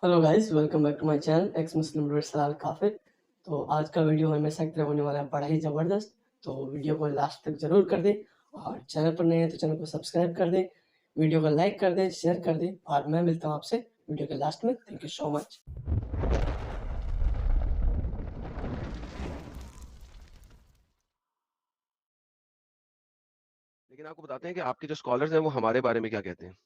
Hello guys, welcome back to my channel ex Muslim सलाल काफिर। तो आज का वीडियो हमेशा की तरह होने वाला है बड़ा ही ज़बरदस्त। तो वीडियो को लास्ट तक ज़रूर कर दें और चैनल पर नए हैं तो चैनल को सब्सक्राइब कर दें, वीडियो को लाइक कर दें, शेयर कर दें और मैं मिलता हूँ आपसे वीडियो के लास्ट में। Thank you so much. लेकिन आपको बताते हैं कि आपके जो स्कॉलर्स हैं वो हमारे बारे में क्या कहते हैं।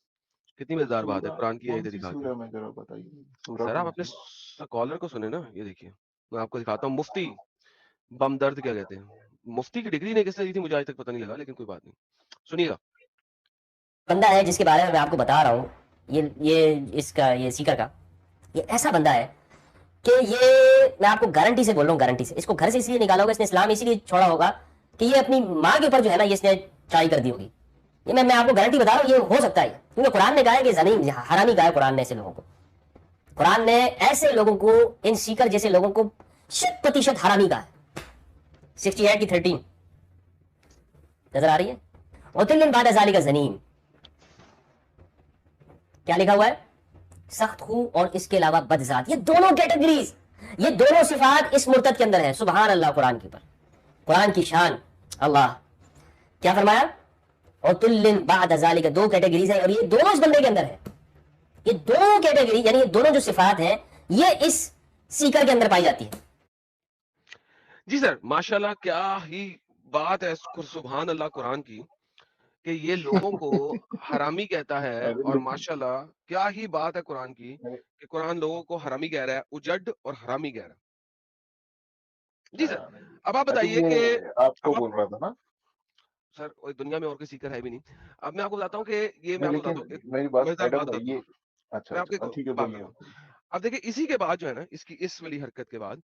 कितनी मजेदार बात है, सूरा कुरान की कौन आयतें सी दिखा के। सूरा में जरा बताइए, सूरा सर आप कौन अपने सी? स्कॉलर को सुने ना, ये देखिए मैं आपको दिखाता हूँ। मुफ्ती बमदर्द क्या कहते हैं। मुफ्ती की डिग्री ने किसने दी थी मुझे आज तक पता नहीं लगा, लेकिन कोई बात नहीं, सुनिएगा। बंदा है जिसके बारे में मैं आपको बता रहा हूँ, ये सीकर का ये ऐसा बंदा है कि ये मैं आपको गारंटी से बोल रहा हूँ, गारंटी से। इसको घर से इसलिए निकाला होगा, इसने इस्लाम इसीलिए छोड़ा होगा कि ये अपनी माँ के ऊपर जो है ना, ये इसने ट्राई कर दी होगी। ये मैं आपको गारंटी बता रहा हूँ, ये हो सकता है, क्योंकि कुरान ने कहा है कि जमीन हरामी कहा है कुरान ने ऐसे लोगों को। कुरान ने ऐसे लोगों को, इन सीकर जैसे लोगों को 100% हरामी कहा है। 68 की 13 नजर आ रही है। और बाद का जनीम क्या लिखा हुआ है? सख्त खूं और इसके अलावा बदजात। ये दोनों कैटेगरीज, ये दोनों सिफात इस मुर्तद के अंदर है। सुबहान अल्लाह। कुरान के ऊपर, कुरान की शान। अल्लाह क्या फरमाया? और तुल्लिन बाद ज़ालिका, दो कैटेगरीज है और ये दोनों इस बंदे के अंदर है। ये दोनों कैटेगरी यानी ये दोनों जो सिफात हैं ये इस सीकर के अंदर पाई जाती है। जी सर, माशाल्लाह, क्या ही बात है सुभान अल्लाह कुरान की, कि ये लोगों को हरामी कहता है। अरे और लेकिन माशाल्लाह क्या ही बात है कुरान की अरे, कि कुरान लोगों को हरामी कह रहा है, उजड़ और हरामी कह रहा है। जी सर, अब आप आई थिंक बताइए ये कि आपको अब आप बोल रहा था ना? सर और दुनिया में और कोई सीकर है भी नहीं। अब मैं आपको बताता हूँ कि ये मैं नहीं, आपको बताता लेकिन हूँ, एक मेरी बात मजेदार बात मैडम बताता ये हूँ। अच्छा मैं आपको अच्छा एक ठीक है, बात बोलिए बताता आप। हूँ। अब देखिए, इसी के बाद जो है ना, इसकी इस वाली हरकत के बाद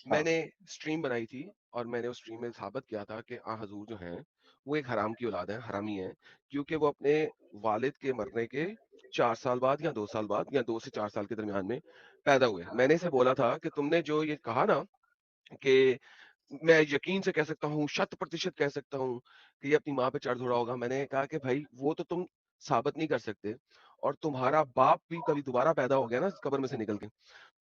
हाँ मैंने स्ट्रीम बनाई थी और मैंने उस स्ट्रीम में साबित किया था कि आ हजूर जो हैं वो एक हराम की औलाद है, हरामी है, क्योंकि वो अपने वालिद के मरने के 4 साल बाद या 2 साल बाद या 2 से 4 साल के दरमियान में पैदा हुए। मैंने इसे बोला था कि तुमने जो ये कहा ना कि मैं यकीन से कह सकता हूँ, 100% कह सकता हूँ कि ये अपनी माँ पे चढ़ थोड़ा होगा। मैंने कहा कि भाई वो तो तुम साबित नहीं कर सकते, और तुम्हारा बाप भी कभी दोबारा पैदा हो गया ना कब्र में से निकल के,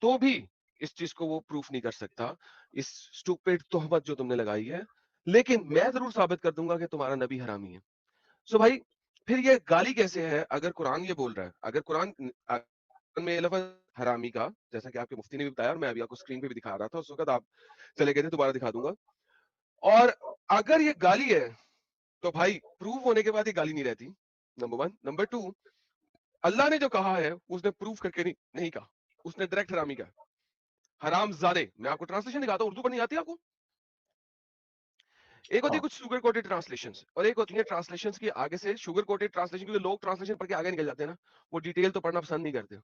तो भी इस चीज को वो प्रूफ नहीं कर सकता, इस स्टूपिड तोहमत जो तुमने लगाई है। लेकिन मैं जरूर साबित कर दूंगा कि तुम्हारा नबी हरामी है। सो भाई, फिर ये गाली कैसे है अगर कुरान ये बोल रहा है? अगर कुरान में ये लफ्ज हरामी का, जैसा कि आपके मुफ्ती ने भी बताया और मैं अभी आपको स्क्रीन पे भी दिखा रहा था, उस वक्त आप चले गए थे, दोबारा दिखा दूंगा। और अगर ये गाली है तो भाई प्रूव होने के बाद ये गाली नहीं रहती, नंबर वन। नंबर टू, अल्लाह ने जो कहा है उसने प्रूव करके नहीं कहा, उसने डायरेक्ट हरामी कहा, हराम जादे। मैं आपको ट्रांसलेशन दिखाता हूँ, उर्दू पर नहीं आती आपको? एक होती है हाँ कुछ शुगर कोटेड ट्रांसलेशंस, और एक होती है ट्रांसलेशंस की आगे से शुगर कोटेड ट्रांसलेशन, क्योंकि लोग ट्रांसलेशन पढ़ के आगे निकल जाते हैं ना, वो डिटेल तो पढ़ना पसंद नहीं करते।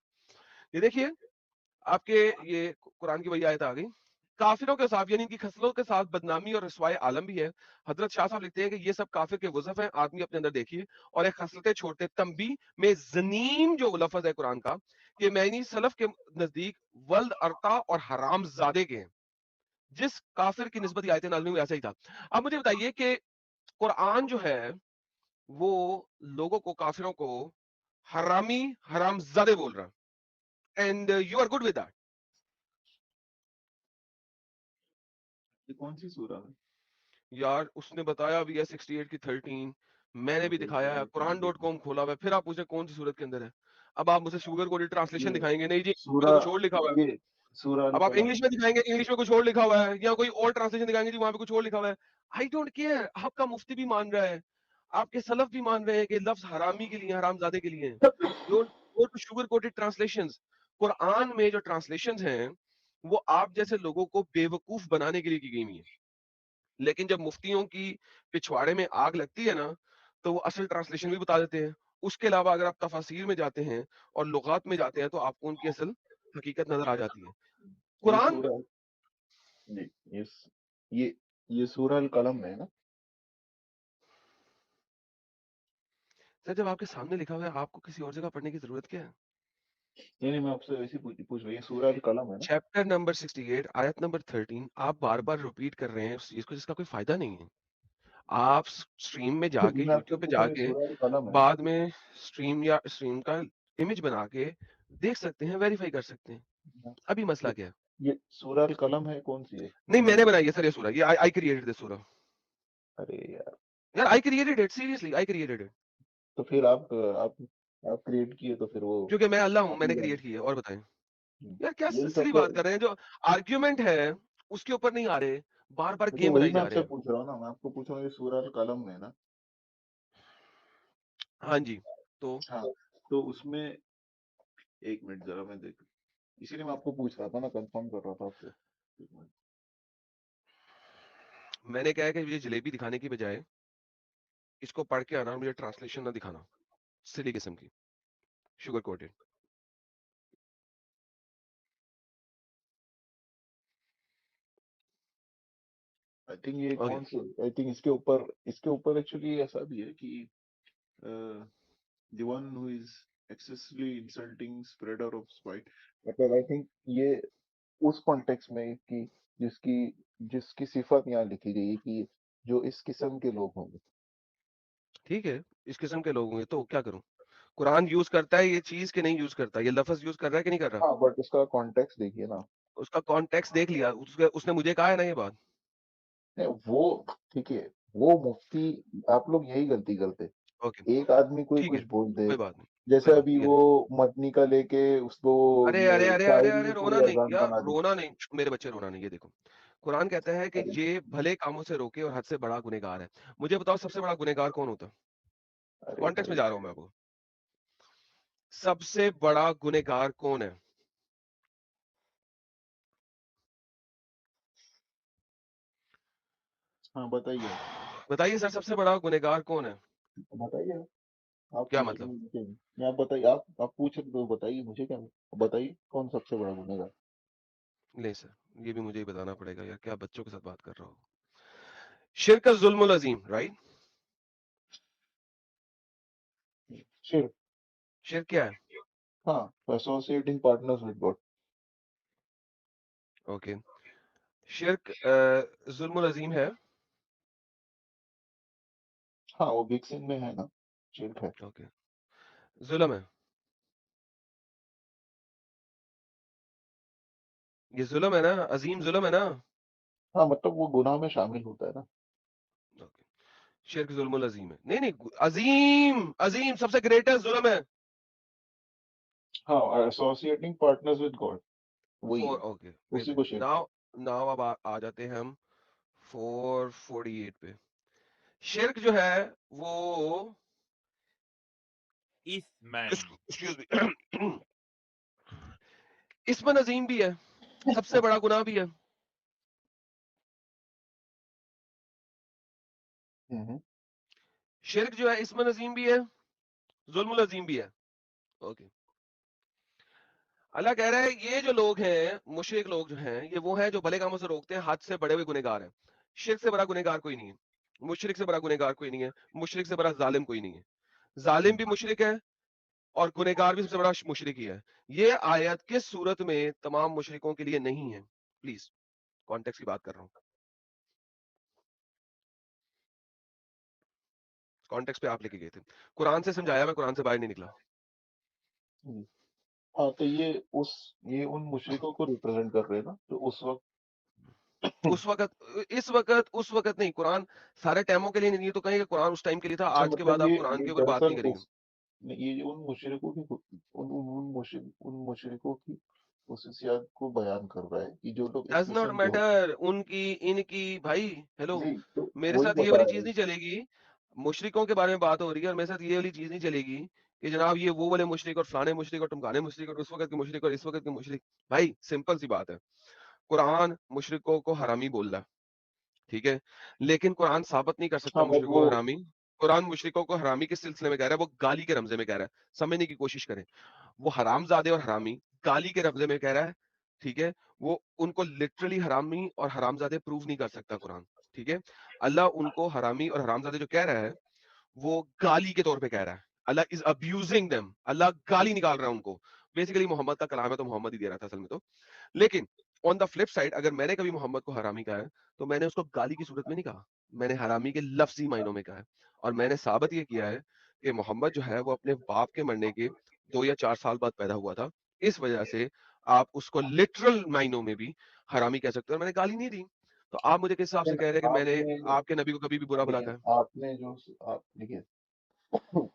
ये देखिए, आपके ये कुरान की वही आयत आ गई। काफिरों के साथ यानी इनकी खसलों के साथ बदनामी और रसवाए आलम भी है। हजरत शाह साहब लिखते हैं कि ये सब काफिर के वज़फ हैं, आदमी अपने अंदर देखिए। और एक खसलतें छोड़ते तंबी में जनीम जो लफज है कुरान का, कि मैनी सलफ के नजदीक वल्द अरता और हराम जादे के हैं। जिस काफिर की निस्बत आयत नाज़िल हुई वैसा ही था। अब मुझे बताइए कि कुरान जो है वो लोगों को, काफिरों को हरामी हरामजादे बोल रहा है, and you are good with that. ये कौन सी सूरा है? यार उसने बताया भी है 68 की 13, मैंने भी ओके, दिखाया है, कुरान डॉट कॉम खोला हुआ है, फिर आप पूछे कौन सी सूरत के अंदर है। अब आप मुझे शुगर कोटेड ट्रांसलेशन ये दिखाएंगे, नहीं जी इसमें तो सूरा कुछ और लिखा हुआ है। ये सूरा अल अब आप कलम। इंग्लिश में दिखाएंगे, इंग्लिश में कुछ और लिखा हुआ है, या कोई और ट्रांसलेशन दिखाएंगे जी वहां पे कुछ और लिखा हुआ है। आई डोंट केयर, आपका मुफ्ती भी मान रहा है, आपके सलफ भी मान रहे हैं कि लफ्ज हरामी के लिए, हरामजादे के लिए है। Don't go to sugar coated translations. Quran में जो ट्रांसलेशंस हैं वो आप जैसे लोगों को बेवकूफ बनाने के लिए की गई हुई है। लेकिन जब मुफ्तियों की पिछवाड़े में आग लगती है ना, तो वो असल ट्रांसलेशन भी बता देते हैं। उसके अलावा अगर आप तफासिर में जाते हैं और लुगात में जाते हैं तो आपको उनकी असल हकीकत नजर आ जाती है। ये कुरान, सूरा जी ये ये ये सूरा अल कलम में है ना? सर जब आपके सामने लिखा हुआ है, आपको किसी और जगह पढ़ने की जरूरत क्या है? नहीं नहीं, मैं आपसे वैसे पूछ रहा हूँ, ये सूरा अल कलम है ना? चैप्टर नंबर 68 आयत नंबर 13, आप बार बार रिपीट कर रहे हैं उस चीज को जिसका कोई फायदा नहीं है। आप स्ट्रीम में जाके, मैं आपसे यूट्यूब पे पूछ रहा हूँ, ये जाके सूरा अल कलम है ना? बाद में स्ट्रीम या स्ट्रीम का इमेज बना के देख सकते हैं, वेरीफाई कर सकते हैं। हाँ, अभी मसला ये क्या है? ये सूरह अल कलम है, कौन सी है? नहीं, मैंने बनाई है सर ये सूरह, ये आई क्रिएटेड दिस सूरह। अरे यार, यार I created it, seriously I created it, तो फिर आप क्रिएट किए तो फिर वो क्योंकि मैं अल्लाह हूँ, आप ही मैंने जाने। क्रिएट की है। और बताएं यार, क्या यही सिली सबसे, बात कर रहे हैं, जो आर्ग्यूमेंट है उसके ऊपर नहीं आ रहे, बार बार तो गेम वही बनाई मैं जा रहे आपसे हैं। पूछ रहा हूँ ना, मैं आपको पूछ रहा हूँ, ये सूरह अल कलम में ना। हाँ जी, तो हाँ, तो उसमें एक मिनट जरा मैं देख, इसीलिए मैं आपको पूछ रहा था ना, कंफर्म कर रहा था आपसे। एक मिनट। मैंने कहा है कि मुझे जलेबी दिखाने की बजाय इसको पढ़ के आना और मुझे ट्रांसलेशन ना दिखाना, सिली किस्म की, शुगर कोटेड। आई थिंक ये ओके, कौन से, आई थिंक इसके ऊपर एक्चुअली ऐसा भी है कि the one who is excessively insulting spreader of spite, मतलब आई थिंक ये उस कॉन्टेक्स्ट में कि जिसकी जिसकी सिफत यहाँ लिखी गई है कि जो इस किस्म के लोग होंगे। ठीक है, इस किस्म के लोग होंगे तो क्या करूं? कुरान यूज करता है ये चीज कि नहीं यूज करता, ये लफ्ज यूज कर रहा है कि नहीं कर रहा? हाँ, बट उसका कॉन्टेक्स्ट देखिए ना। उसका कॉन्टेक्स्ट देख लिया, उसने मुझे कहा है ना ये बात। नहीं, वो ठीक है, वो मुफ्ती, आप लोग यही गलती करते, ओके, एक आदमी कोई ठीक है, कुछ बोल दे, कोई बात नहीं, जैसे कोई बात अभी नहीं, ये वो देखो। मदनी का लेके उसको अरे अरे अरे अरे शायरी अरे, में रोना पूरी नहीं अजान यार, बना दी। रोना नहीं मेरे बच्चे, रोना नहीं। ये देखो, कुरान कहता है कि अरे ये भले कामों से रोके और हद से बड़ा गुनहगार है। मुझे बताओ सबसे बड़ा गुनहगार कौन होता? अरे कॉन्टेक्स्ट में भाई, जा रहा हूं मैं आपको, सबसे बड़ा गुनहगार कौन है? हाँ बताइए आप, बताइए सर, सबसे बड़ा गुनहगार कौन है? बताइए आप क्या पूछ रहे मतलब? हैं मुझे नहीं, आप बताइए, आप पूछ रहे हो तो बताइए, मुझे क्या, बताइए कौन सबसे बड़ा गुनहगार। ले सर, ये भी मुझे ही बताना पड़ेगा यार, क्या बच्चों के साथ बात कर रहा हूँ। शिरक जुल्मुल अजीम, राइट? शिर्क, शिरक क्या है? हाँ, associating partners with God. Okay, शिरक जुल्मुल अजीम है। हाँ, वो बिग सिन में है ना, शिर्क है। ओके, जुल्म है, ये जुल्म है ना, अजीम जुल्म है ना? हाँ, मतलब वो गुनाह में शामिल होता है ना। ओके, शिरक जुल्मुल अजीम है, नहीं नहीं, अजीम अजीम सबसे ग्रेटेस्ट जुल्म है। हाँ, एसोसिएटिंग पार्टनर्स विद गॉड, वही फोर, है, ओके, वेट उसी वेट, को शिर्क। नाउ नाउ अब आ जाते हैं हम 448 पे। शिरक जो है वो, إثما एक्सक्यूज मी, इसमें नजीम भी है, सबसे बड़ा गुनाह भी है। हम्म, शिरक जो है इसमें नजीम भी है, जुल्मुल अजीम भी है। ओके, अल्लाह कह रहा है ये जो लोग हैं, मुशरिक लोग जो हैं, ये वो हैं जो भले कामों से रोकते हैं, हद से बड़े हुए गुनहगार हैं। शिरक से बड़ा गुनहगार कोई नहीं है, मुशरिक से बड़ा गुनहगार कोई नहीं है, मुशरिक से बड़ा जालिम कोई नहीं है। जालिम भी मुशरिक है और गुनहगार भी सबसे बड़ा मुशरिक ही है। ये आयत किस सूरत में तमाम मुशरिकों के लिए नहीं है? प्लीज, कॉन्टेक्स्ट की बात कर रहा हूँ, कॉन्टेक्स्ट पे आप लेके गए थे। कुरान से समझाया, मैं कुरान से बाहर नहीं निकला। हम्म। हाँ, तो ये उन मुशरिकों को रिप्रेजेंट कर रहे हैं ना, तो उस वक्त उस वक्त, उस वक्त नहीं, कुरान सारे टाइमों के लिए नहीं, तो कहेंगे कुरान उस टाइम के लिए था, अच्छा, आज के मतलब बाद आप कुरान ये के ऊपर बात दरअसल नहीं करेंगे। ये उन मुशरिकों की उन मुशरिकों की खुसूसियात को बयान कर रहा है कि जो लोग इस डज नॉट किस्म के होते मैटर, उनकी इनकी, भाई हेलो, हैं, नहीं तो मेरे वही साथ ये बता वाली रहे चीज हैं। नहीं चलेगी। मुशरिकों के बारे में बात हो रही है और मेरे साथ ये वाली चीज नहीं चलेगी कि जनाब ये वो वाले मुशरिक और फलाने मुशरिक और टमकाने मुशरिक और उस वक्त के मुशरिक और इस वक्त के मुशरिक। भाई सिंपल सी बात है, कुरान मुशरिकों को हरामी बोल रहा है, ठीक है, लेकिन कुरान साबित नहीं कर सकता हाँ, बट मुशरिकों वो, को हरामी। कुरान मुशरिकों को हरामी किस सिलसिले में कह रहा है? वो गाली के रमजे में कह रहा है, समझने की कोशिश करें। वो हरामजादे और हरामी गाली के लफ्ज में कह रहा है, ठीक है, वो उनको लिटरली हरामी और हरामजादे प्रूव नहीं कर सकता कुरान, ठीक है। अल्लाह उनको हरामी और हरामजादे जो कह रहा है वो गाली के तौर पे कह रहा है, अल्लाह इज अब्यूजिंग देम, अल्लाह गाली निकाल रहा है उनको। बेसिकली मोहम्मद का कलाम है तो मोहम्मद ही दे रहा था असल में तो। लेकिन ऑन द फ्लिप साइड, अगर मैंने कभी मोहम्मद को हरामी कहा है तो मैंने उसको गाली की सूरत में नहीं कहा, मैंने हरामी के लफ्जी मायनों में कहा है। और मैंने साबित ये किया है कि मोहम्मद जो है वो अपने बाप के मरने के 2 या 4 साल बाद पैदा हुआ था, इस वजह से आप उसको लिटरल मायनों में भी हरामी कह सकते हो, और मैंने गाली नहीं दी। तो आप मुझे किस हिसाब से कह रहे हैं कि मैंने आपने आपके नबी को कभी भी बुरा भला देखिए कहा है? आपने जो आप देखिए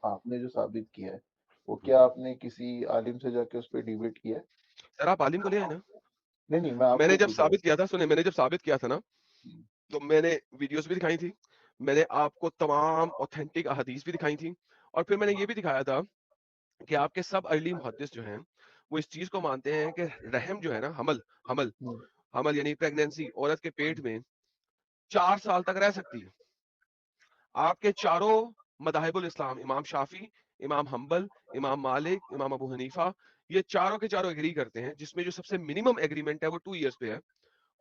आपने जो साबित किया है वो हुँ। क्या आपने किसी आलिम से जाके उस पे डिबेट किया है? सर आप आलिम को ले आए ना? नहीं, नहीं, मैं मैंने आपको जब पूछ रहा हूँ। साबित किया था, सुनिए, मैंने जब साबित किया था ना, हुँ, तो मैंने वीडियोज़ भी दिखाई थी, मैंने आपको तमाम ऑथेंटिक अहादीस भी दिखाई थी, और फिर मैंने ये भी दिखाया था कि आपके सब अर्ली मुहद्दिस जो हैं, वो इस चीज़ को मानते हैं कि रहम जो है ना, हमल हुँ, हमल यानी प्रेगनेंसी औरत के पेट में 4 साल तक रह सकती है। आपके चारों मज़ाहिबुल इस्लाम, इमाम शाफ़ी, इमाम हम्बल, इमाम मालिक, इमाम अबू हनीफा, ये चारों के चारों एग्री करते हैं, जिसमें जो सबसे मिनिमम एग्रीमेंट है वो 2 इयर्स पे है,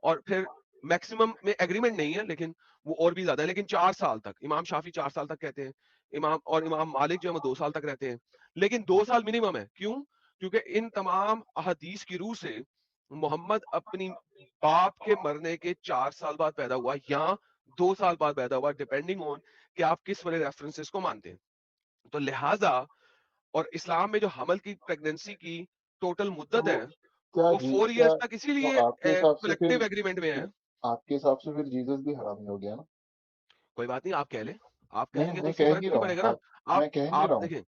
और फिर मैक्सिमम में एग्रीमेंट नहीं है, लेकिन वो और भी ज्यादा है, लेकिन 4 साल तक इमाम शाफी 4 साल तक कहते हैं, इमाम मालिक जो है वो 2 साल तक रहते हैं, लेकिन 2 साल मिनिमम है। क्यों? क्योंकि इन तमाम अहदीस की रूह से मोहम्मद अपनी बाप के मरने के 4 साल बाद पैदा हुआ या 2 साल बाद पैदा हुआ, डिपेंडिंग ऑन कि आप किस वाले रेफरेंसेस को मानते हैं। तो लिहाजा, और इस्लाम में जो हमल की प्रेगनेंसी की टोटल मुद्दत तो है क्या वो जी 4 क्या इयर्स तक तो इसीलिए कलेक्टिव एग्रीमेंट में है। आपके हिसाब से फिर जीसस भी हरामी हो गया ना? कोई बात नहीं, आप कह लें, आप कह नहीं, लेंगे तो मैं उससे कह फर्क नहीं तो नहीं रहा हूँ। पड़ेगा ना। आप मैं कह नहीं आप रहा हूँ। देखें,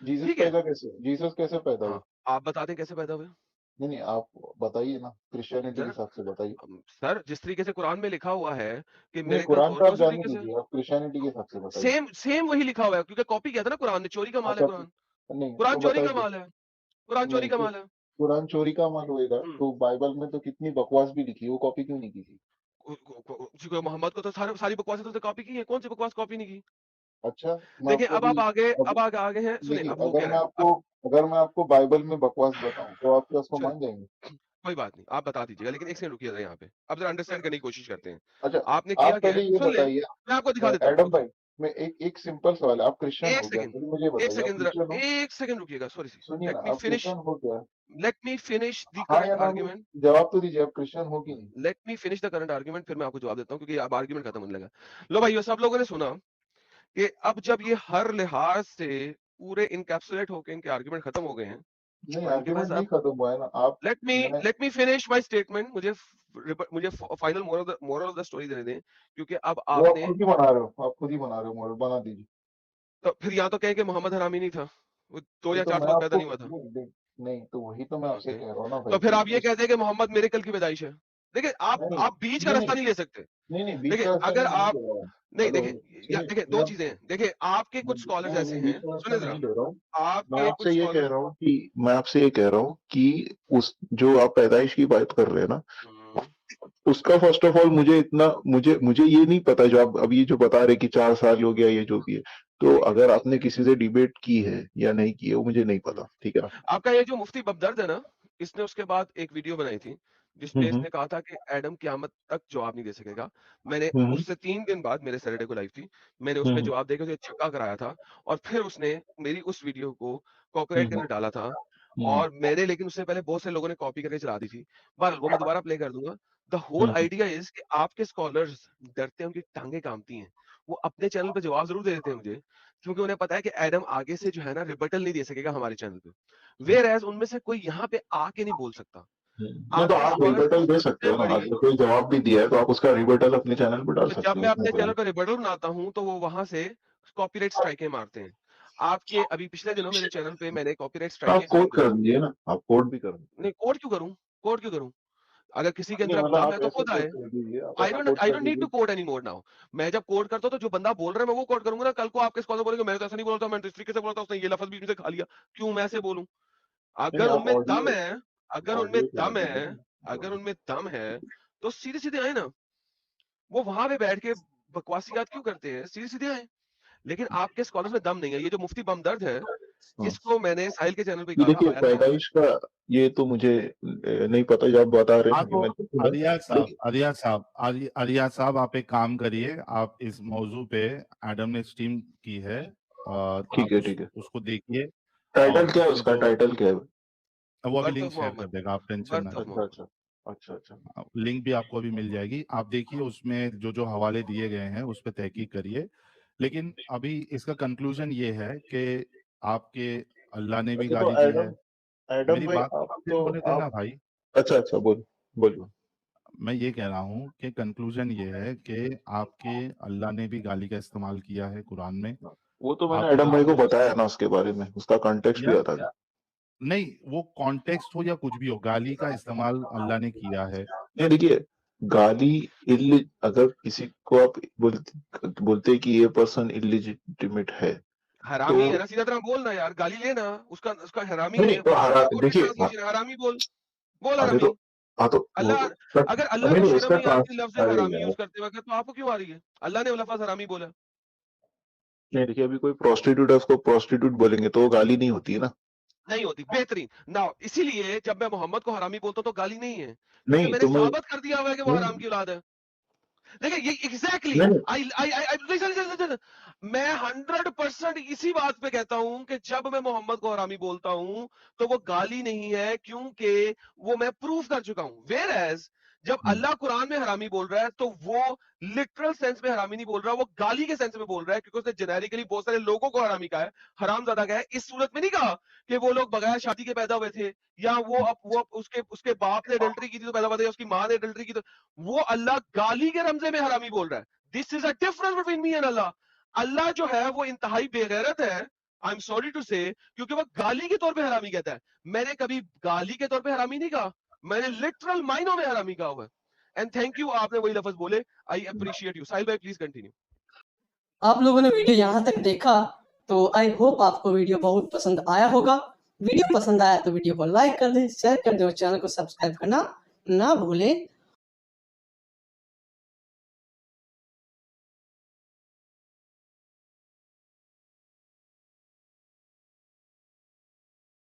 जीसस ठीक है, जीसस कैसे पैदा हुए? हाँ, आप बता दें कैसे पैदा हुए। नहीं, नहीं, आप बताइए ना, क्रिश्चियनिटी के सर, हिसाब से बताइए। सर जिस तरीके से कुरान में लिखा हुआ है कि नहीं, मिरेकल्स कुरान होते तो हैं आप उसी जाने तरीके से, दीजिए, आप क्रिश्चियनिटी के हिसाब से बताइए। सेम सेम वही लिखा हुआ है, क्योंकि कॉपी किया था ना कुरान ने, चोरी का माल है अच्छा, कुरान। नहीं, कुरान तो चोरी का बताइए। माल है, कुरान चोरी नहीं, का माल है। कुरान चोरी का अमल होएगा, हम्म, तो बाइबल में तो कितनी बकवास भी लिखी है, वो कॉपी क्यों नहीं की थी? मोहम्मद को तो सारी बकवासें तो कॉपी की है, कौन सी बकवास कॉपी नहीं की? अच्छा, मैं देखिए, आपको अब आप अभी आगे अब अब आगे हैं, सुनिए देखिए, अब हो क्या रहा है अब। अगर मैं आपको बाइबल में बकवास बताऊं तो आप क्या उसको चलिए, मान जाएंगे? कोई बात नहीं, आप बता दीजिएगा, लेकिन एक सेकंड रुकिए जरा यहाँ पे, अब जरा अंडरस्टैंड करने की कोशिश करते हैं। अच्छा, आपने किया आप क्या पहले है, ये सुन ले, बताइए, मैं आपको दिखा देता हूँ, एडम रुकिए। भाई, मैं एक एक सिंपल सवाल है, आप क्रिश्चियन एक हो गया, सेकंड, पहले मुझे एक बताइए, आप सेकंड जरा, क्रिश्चियन हो? एक सेकंड रुकिएगा, सॉरी सी, सुनिए लेट ना, मी आप फिनिश, क्रिश्चियन हो क्या? लेट मी फिनिश द हाँ या करंट ना में आर्ग्यूमेंट, जवाब तो दीजिए, आप क्रिश्चियन हो कि नहीं? Late me finish the current argument, फिर मैं आपको जवाब देता हूँ, क्योंकि अब आर्ग्यूमेंट खत्म होने लगा। लो भाई, सब लोगों ने सुना कि अब जब ये हर लिहाज से पूरे इनकैप्सुलेट होके इनके आर्ग्यूमेंट खत्म हो गए हैं, नहीं, और इनके पास आर्ग्यूमेंट नहीं अब, खत्म हुआ है ना, आप मैं let me finish my statement, मुझे final moral of the story देने दें, क्योंकि अब वो आप आपने, खुद ही बना रहे हो, आप खुद ही बना रहे हो, मॉडल बना दीजिए। तो फिर यहाँ तो कहें कि मोहम्मद हरामी नहीं था, वो 2 नहीं या तो 4 मैं साल पैदा आपको नहीं हुआ था। नहीं तो वही तो मैं आपसे ओके, कह रहा हूँ ना तो भाई, फिर कि आप ये कहते हैं कि मोहम्मद मिरेकल की पैदाइश है। देखिए, नहीं, आप बीच का नहीं, रास्ता नहीं, नहीं ले सकते। नहीं, नहीं, बीच देखिए, का रास्ता अगर मैं नहीं आप, ले रहा हूँ। नहीं हेलो, देखिए, या सुनिए, देखिए, 2 चीजें हैं, देखिए आपके कुछ स्कॉलर्स ऐसे मैं हैं, बीच का रास्ता सुनिए जरा, नहीं ले रहा हूँ। आपके कुछ स्कॉलर, मैं आपसे ये कह रहा हूँ कि उस जो आप पैदाइश की बात कर रहे हैं ना, उसका फर्स्ट ऑफ ऑल मुझे ये नहीं पता, जो आप अभी जो बता रहे कि 4 साल हो गया, ये जो भी है, तो अगर आपने किसी से डिबेट की है या नहीं की है, वो मुझे नहीं पता, ठीक है ना? आपका ये जो मुफ्ती बमदर्द है ना, इसने उसके बाद एक वीडियो बनाई थी जिसपे हम्म, इसने कहा था कि एडम क़यामत तक जवाब नहीं दे सकेगा। मैंने हम्म, उससे 3 दिन बाद, मेरे सैटरडे को लाइव थी, मैंने उसपे हम्म, जवाब देके उसे छक्का कराया था, और फिर उसने मेरी उस वीडियो को कॉपीराइट के हम्म, अंदर डाला था, हम्म, और मैंने, लेकिन उससे पहले बहुत से लोगों ने कॉपी करके चला दी थी। बहरहाल वो मैं दोबारा प्ले कर दूंगा। The whole hmm, idea is कि आपके स्कॉलर्स डरते हैं, उनकी टांगे कांपती हैं, वो अपने चैनल पे जवाब जरूर दे देते हैं मुझे, क्योंकि उन्हें पता है कि एडम आगे से जो है ना रिबटल नहीं दे सकेगा हमारे चैनल पे, वेयर एज उनमें से कोई यहाँ पे आके नहीं बोल सकता। नहीं तो आपके आप स्कॉलर रिबटल दे सकते सबसे हो ना, बड़ी, अगर कोई जवाब भी दिया है तो आप उसका रिबटल अपने चैनल पर डाल तो जब सकते हो, मैं उसमें अपने कोई चैनल पर रिबटल बनाता हूँ तो वो वहां से कॉपीराइट स्ट्राइकें मारते हैं। आपके अभी पिछले दिनों मेरे चैनल पे मैंने कॉपीराइट तो आप स्ट्राइकें खाई कोड कर कुछ, दीजिए ना, आप कोड भी कर दीजिए। नहीं कोड क्यों करूं, कोड क्यों करूं? अगर किसी के नहीं, अंदर अब मतलब दम आप है तो ऐसे खुद कोड आए। कर दीजिए, आप आई ऐसा डोंट कोड आई कर डोंट नीड टू दीजिए। Code any more now. मैं जब कोड करता हूँ तो जो बंदा बोल रहा है मैं वो कोड करूंगा ना, कल को आपके स्कॉलर बोलेंगे मैंने तो ऐसा नहीं बोला था, मैंने तो इस तरीके से बोला था, उसने ये लफ्ज बीच में से खा लिया, क्यों मैं ऐसे बोलूं? नहीं, अगर आप उनमें दम ऑडियो है, अगर उनमें ऑडियो चला दम दीजिए है, ना। अगर उनमें दम है, तो सीधे सीधे आए ना, वो वहां पे बैठ के बकवासियात क्यों करते हैं, सीधे सीधे आए। लेकिन आपके स्कॉलर्स में दम नहीं है। ये जो मुफ्ती बमदर्द है, हाँ, इसको मैंने साहिल के चैनल पे ये कहा था, देखिए आया था यहाँ पे। पैदाइश का, ये तो मुझे नहीं पता, जो आप बता रहे हैं, ये आपको मैं देखूंगा। अरियाज साहब आप एक काम करिए, आप इस मौजू पे एडम ने स्ट्रीम की है, और ठीक आप है, ठीक है। उसको देखिए, टाइटल और क्या है उसमें उसका? जो टाइटल क्या है? वो अभी बर्थ लिंक ऑफ शेयर कर मोहम्मद, देगा, आप टेंशन ना बर्थ ऑफ लीजिए। अच्छा, मोहम्मद। अच्छा, अच्छा, अच्छा। लिंक भी आपको अभी मिल जाएगी, आप देखिए, उसमें जो जो हवाले दिए गए हैं उस पर तहकीक करिए। लेकिन अभी इसका कंक्लूजन ये है कि आपके अल्लाह ने भी अच्छा, तो गाली दी है। एडम मेरी भाई बात आप कंप्लीट तो होने देना आप भाई। अच्छा बोलिए। मैं ये कह रहा हूँ कि कंक्लूजन ये है कि आपके अल्लाह ने भी गाली का इस्तेमाल किया है कुरान में। वो तो मैंने आपके एडम भाई को सामने बताया ना, उसके बारे में उसका कॉन्टेक्स्ट भी यार बता दिया। नहीं, वो कॉन्टेक्स्ट हो या कुछ भी हो, गाली का इस्तेमाल अल्लाह ने किया है। नहीं देखिए, गाली अगर किसी को आप बोलते कि ये पर्सन इलिजिटिमेट है, हरामी तो है ना, सीधा तरह बोल ना यार, गाली लेना, उसका हरामी नहीं है, तो कोर्ट में देखिए, ट्रांसलेशन हरामी बोल अरे हरामी। तो हाँ तो अल्लाह अगर अल्लाह नहीं को नहीं शर्म उसका नहीं आती लफ्ज अरे हरामी यार यूज करते वक्त, तो आपको क्यों आ रही है? अल्लाह ने लफ्ज हरामी बोला। नहीं देखिए, अभी कोई प्रोस्टिट्यूट है उसको प्रोस्टिट्यूट बोलेंगे तो वो गाली नहीं होती है ना। नहीं होती, बेहतरीन ना। इसीलिए जब मैं मोहम्मद को हरामी बोलता हूं तो गाली नहीं है, क्योंकि नहीं मैंने तो मैं साबित कर दिया हुआ है कि वो नहीं हराम की औलाद है। देखिए ये एग्जैक्टली नहीं आई मैं 100% इसी बात पे कहता हूं कि जब मैं मोहम्मद को हरामी बोलता हूं तो वो गाली नहीं है, क्योंकि वो मैं प्रूफ कर चुका हूं। वेयर एज जब अल्लाह कुरान में हरामी बोल रहा है तो वो लिटरल सेंस में हरामी नहीं बोल रहा, वो गाली के सेंस में बोल रहा है, क्योंकि उसने जेनेरिकली बहुत सारे लोगों को हरामी कहा है, हरामजादा कहा है। इस सूरत में नहीं कहा कि वो लोग बगैर शादी के पैदा हुए थे, या वो उसके बाप ने अडल्टरी की थी तो पैदा हुआ था, या उसकी मां ने अडल्टरी की तो। वो अल्लाह गाली के रमजे में हरामी बोल रहा है। This is a difference between me and Allah. Allah जो है वो इंतहाई बेगैरत है, आई एम सॉरी टू से, क्योंकि वो गाली के तौर पे हरामी कहता है। मैंने कभी गाली के तौर पे हरामी नहीं कहा, मैंने लिटरल मायनों में हरामी कहा हुआ है। एंड थैंक यू, आपने वही लफ्ज बोले, आई अप्रिशिएट यू। साहिल भाई प्लीज कंटिन्यू। आप लोगों ने वीडियो यहाँ तक देखा तो आई होप आपको वीडियो बहुत पसंद आया होगा। वीडियो पसंद आया तो वीडियो को लाइक कर दें, शेयर कर दें और चैनल को सब्सक्राइब करना ना भूलें।